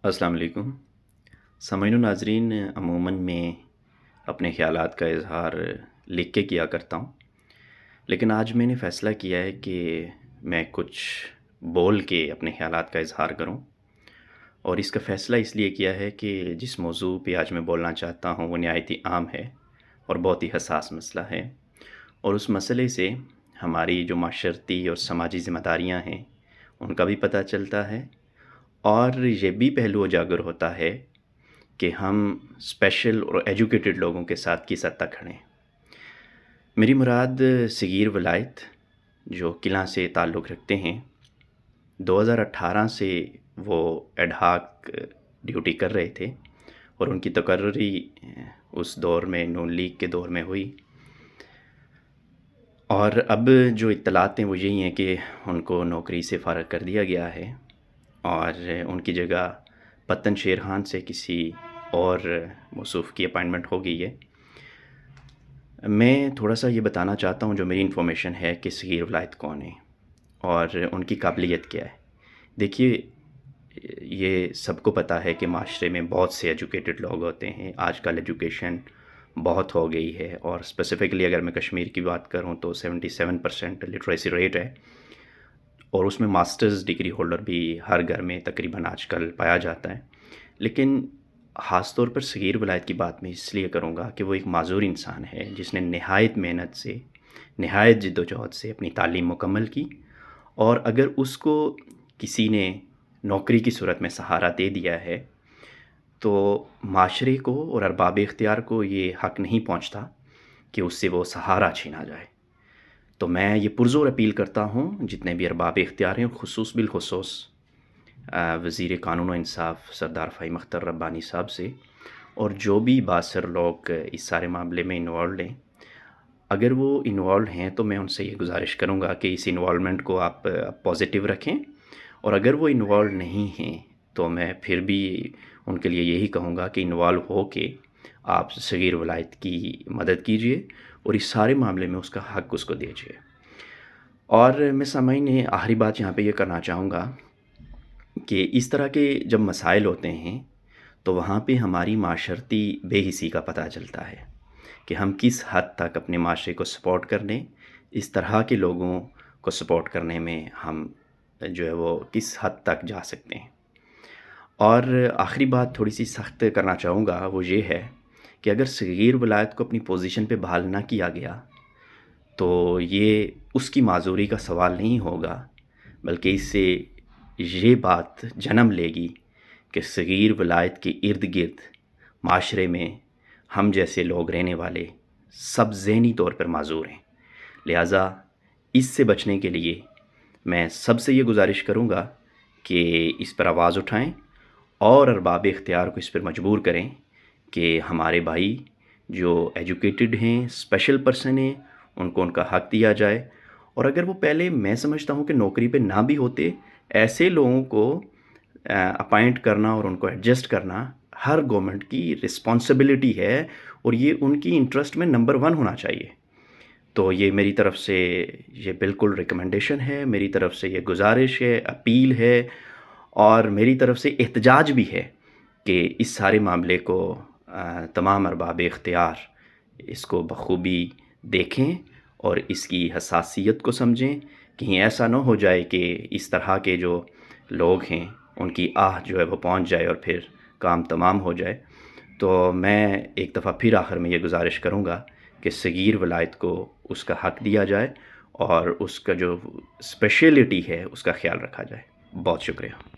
السلام علیکم سامعین و ناظرین، عموماً میں اپنے خیالات کا اظہار لکھ کے کیا کرتا ہوں، لیکن آج میں نے فیصلہ کیا ہے کہ میں کچھ بول کے اپنے خیالات کا اظہار کروں، اور اس کا فیصلہ اس لیے کیا ہے کہ جس موضوع پہ آج میں بولنا چاہتا ہوں وہ نہایت ہی عام ہے اور بہت ہی حساس مسئلہ ہے، اور اس مسئلے سے ہماری جو معاشرتی اور سماجی ذمہ داریاں ہیں ان کا بھی پتہ چلتا ہے، اور یہ بھی پہلو اجاگر ہوتا ہے کہ ہم اسپیشل اور ایجوکیٹڈ لوگوں کے ساتھ کس حد تک کھڑے ہیں۔ میری مراد صغیر ولایت جو قلعہ سے تعلق رکھتے ہیں، 2018 سے وہ ایڈ ہاک ڈیوٹی کر رہے تھے، اور ان کی تقرری اس دور میں نون لیگ کے دور میں ہوئی، اور اب جو اطلاعات ہیں وہ یہی ہیں کہ ان کو نوکری سے فارغ کر دیا گیا ہے، اور ان کی جگہ پتن شیر خان سے کسی اور موصوف کی اپائنٹمنٹ ہو گئی ہے۔ میں تھوڑا سا یہ بتانا چاہتا ہوں جو میری انفارمیشن ہے کہ صغیر ولایت کون ہے اور ان کی قابلیت کیا ہے۔ دیکھیے، یہ سب کو پتہ ہے کہ معاشرے میں بہت سے ایجوکیٹڈ لوگ ہوتے ہیں، آج کل ایجوکیشن بہت ہو گئی ہے، اور اسپیسیفکلی اگر میں کشمیر کی بات کروں تو 77% لٹریسی ریٹ ہے، اور اس میں ماسٹرز ڈگری ہولڈر بھی ہر گھر میں تقریباً آج کل پایا جاتا ہے۔ لیکن خاص طور پر صغیر ولایت کی بات میں اس لیے کروں گا کہ وہ ایک معذور انسان ہے جس نے نہایت محنت سے، نہایت جد و جہد سے اپنی تعلیم مکمل کی، اور اگر اس کو کسی نے نوکری کی صورت میں سہارا دے دیا ہے تو معاشرے کو اور ارباب اختیار کو یہ حق نہیں پہنچتا کہ اس سے وہ سہارا چھینا جائے۔ تو میں یہ پرزور اپیل کرتا ہوں جتنے بھی ارباب اختیار ہیں، بالخصوص وزیر قانون و انصاف سردار فہیم اختر ربانی صاحب سے، اور جو بھی باثر لوگ اس سارے معاملے میں انوالوڈ ہیں، اگر وہ انوالوڈ ہیں تو میں ان سے یہ گزارش کروں گا کہ اس انوالومنٹ کو آپ پازیٹیو رکھیں، اور اگر وہ انوالو نہیں ہیں تو میں پھر بھی ان کے لیے یہی کہوں گا کہ انوالو ہو کے آپ صغیر ولایت کی مدد کیجئے اور اس سارے معاملے میں اس کا حق اس کو دیجئے۔ اور میں سامعین نے آخری بات یہاں پہ یہ کرنا چاہوں گا کہ اس طرح کے جب مسائل ہوتے ہیں تو وہاں پہ ہماری معاشرتی بے حسی کا پتہ چلتا ہے کہ ہم کس حد تک اپنے معاشرے کو سپورٹ کرنے، اس طرح کے لوگوں کو سپورٹ کرنے میں ہم جو ہے وہ کس حد تک جا سکتے ہیں۔ اور آخری بات تھوڑی سی سخت کرنا چاہوں گا، وہ یہ ہے کہ اگر صغیر ولایت کو اپنی پوزیشن پہ بحال نہ کیا گیا تو یہ اس کی معذوری کا سوال نہیں ہوگا، بلکہ اس سے یہ بات جنم لے گی کہ صغیر ولایت کے ارد گرد معاشرے میں ہم جیسے لوگ رہنے والے سب ذہنی طور پر معذور ہیں۔ لہٰذا اس سے بچنے کے لیے میں سب سے یہ گزارش کروں گا کہ اس پر آواز اٹھائیں اور ارباب اختیار کو اس پر مجبور کریں کہ ہمارے بھائی جو ایجوکیٹڈ ہیں، اسپیشل پرسن ہیں، ان کو ان کا حق دیا جائے، اور اگر وہ پہلے میں سمجھتا ہوں کہ نوکری پہ نہ بھی ہوتے، ایسے لوگوں کو اپائنٹ کرنا اور ان کو ایڈجسٹ کرنا ہر گورنمنٹ کی رسپانسبلٹی ہے، اور یہ ان کی انٹرسٹ میں نمبر 1 ہونا چاہیے۔ تو یہ میری طرف سے یہ بالکل ریکمنڈیشن ہے، میری طرف سے یہ گزارش ہے، اپیل ہے، اور میری طرف سے احتجاج بھی ہے کہ اس سارے معاملے کو تمام ارباب اختیار اس کو بخوبی دیکھیں اور اس کی حساسیت کو سمجھیں، کہیں ایسا نہ ہو جائے کہ اس طرح کے جو لوگ ہیں ان کی آہ جو ہے وہ پہنچ جائے اور پھر کام تمام ہو جائے۔ تو میں ایک دفعہ پھر آخر میں یہ گزارش کروں گا کہ صغیر ولایت کو اس کا حق دیا جائے اور اس کا جو اسپیشلٹی ہے اس کا خیال رکھا جائے۔ بہت شکریہ۔